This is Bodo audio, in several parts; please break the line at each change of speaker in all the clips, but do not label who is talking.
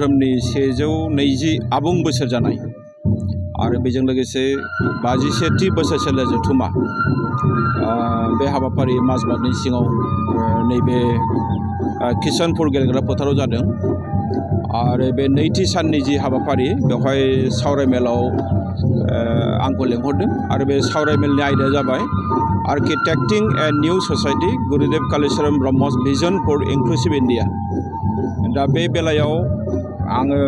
धोरोमनि 120 आबुं बोसोर जानाय आरो बेजों लोगोसे 51थि बोसोरसेल जथुमा बे हाबाफारि माजबातनि सिङाव नैबे किशनपुर गेलेग्रा फोथाराव जादों आरो बे नैथि साननि जि हाबाफारि बेवहाय सावरायमेलाव आंखौ लेंहरदों आरो बे सावरायमेलनि आयदाया जाबाय आर्किटेक्टिं ए निउ ससाइटि गुरुदेव कालीचरण ब्रह्मस भिजन फर इनक्लुसिव इन्डिया। दा बे बेलायाव आङो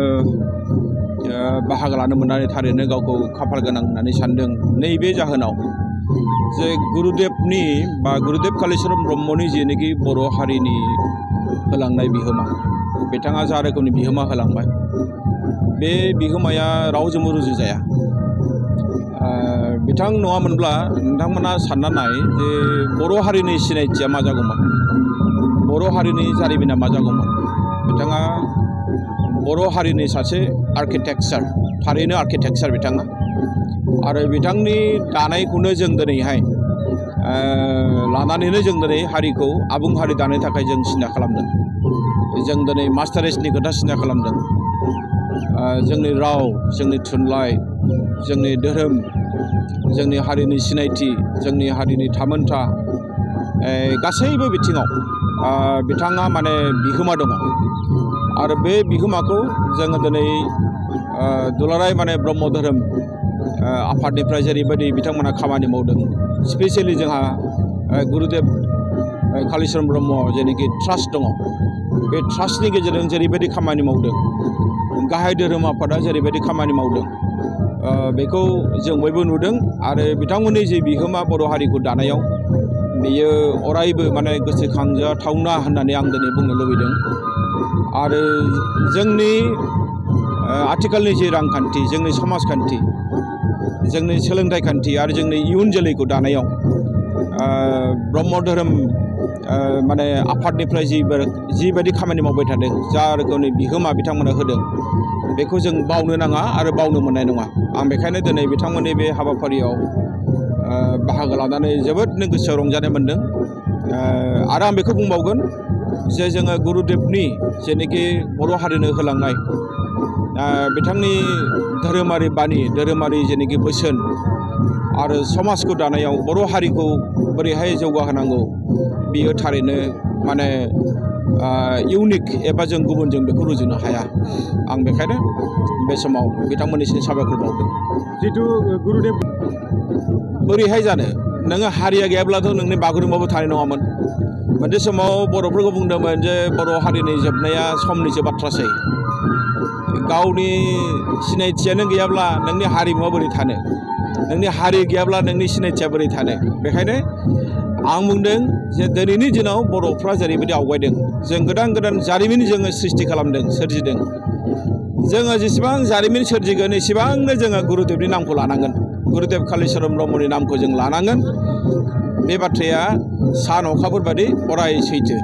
बाहागो लानो मोननानै थारैनो गावखौ खाफाल गोनां होननानै सानदों। नैबे जाहोनाव जे गुरुदेवनि बा गुरुदेव कालीचरण ब्रह्मनि जेनोखि बर' हारिनि होलांनाय बिहोमा, बिथाङा जा रोखोमनि बिहोमा होलांबाय बे बिहोमाया रावजोंबो रुजुजाया। बिथां नङामोनब्ला नोंथांमोना सानना नाय जे बर' हारिनि सिनायथिया मा जागौमोन, बर' हारिनि जारिमिना मा जागौमोन। बिथाङा बर' हारिनि सासे आर्किटेक्चार, थारैनो आर्किटेक्चार बिथाङा, आरो बिथांनि दानायखौनो जों दिनैहाय लानानैनो जों दिनै हारिखौ आबुं हारि दानो थाखाय जों सिन्था खालामदों। जों दिनै मास्टारेसनि खोथा सिन्था खालामदों। जोंनि राव, जोंनि थुनलाइ, जोंनि धोरोम, जोंनि हारिनि सिनायथि, जोंनि हारिनि थामोनथा गासैबो बिथिङाव बिथाङा माने बिहोमा दङ आरो बे बिहोमाखौ जोङो दिनै दुलाराय माने ब्रह्म धोरोम आफादनिफ्राय जेरैबायदि बिथांमोना खामानि मावदों, स्पेसियेलि जोंहा गुरुदेव कालीचरण ब्रह्म जेनोखि ट्रास्ट दङ, बे ट्रास्टनि गेजेरजों जेरैबायदि खामानि मावदों, गाहाय धोरोम आफादा जेरैबायदि खामानि मावदों, बेखौ जों बयबो नुदों आरो बिथांमोननि जे बिहोमा बर' हारिखौ दानायाव बेयो अरायबो माने गोसोखांजाथावना होननानै आं दिनै बुंनो लुबैदों। आरो जोंनि आथिखालनि जे रांखान्थि, जोंनि समाजखान्थि, जोंनि सोलोंथाइ खान्थि आरो जोंनि इयुन जोलैखौ दानायाव ब्रह्म धोरोम माने आफादनिफ्राय जिबायदि खामानि मावबाय थादों, जा रोखोमनि बिहोमा बिथांमोना होदों, बेखौ जों बावनो नाङा आरो बावनो मोननाय नङा। आं बेखायनो दिनै बिथांमोननि बे हाबाफारियाव बाहागो लानानै जोबोदनो गोसोआव रंजानाय मोनदों। आरो आं बेखौ बुंबावगोन जे जोङो गुरुदेवनि जेनोखि बर' हारिनो होलांनाय बिथांनि धोरोमारि बानि, धोरोमारि जेनोखि बोसोन आरो समाजखौ दानायाव बर' हारिखौ बोरैहाय जौगाहोनांगौ, बियो थारैनो माने इउनिक एबा जों गुबुनजों बेखौ रुजुनो हाया। आं बेखायनो बे समाव बिथांमोननिसिम साबायखर बावदों।
जिथु गुरुदेव
बोरैहाय जानो, नोङो हारिया गैयाब्लाथ' नोंनि बागुरुम्बाबो थानाय नङामोन। मोनसे समाव बर'फोरखौ बुंदोंमोन जे बर' हारिनि जोबनाया समनिसो बाथ्रासै। गावनि सिनायथियानो गैयाब्ला नोंनि हारिमुवा बोरै थानो, नोंनि हारि गैयाब्ला नोंनि सिनायथिया बोरै थानो। बेखायनो आं बुंदों जे दिनैनि दिनाव बर'फ्रा जेरैबायदि आवगायदों, जों गोदान गोदान जारिमिन जोङो सृष्टि खालामदों, सोरजिदों। जोङो जेसेबां जारिमिन सोरजिगोन एसेबांनो जोङो गुरुदेवनि नामखौ लानांगोन, गुरुदेव कालीचरण ब्रह्मनि नामखौ जों लानांगोन। बे बाथ्राया सान अखाफोर बादि अराय सैथो।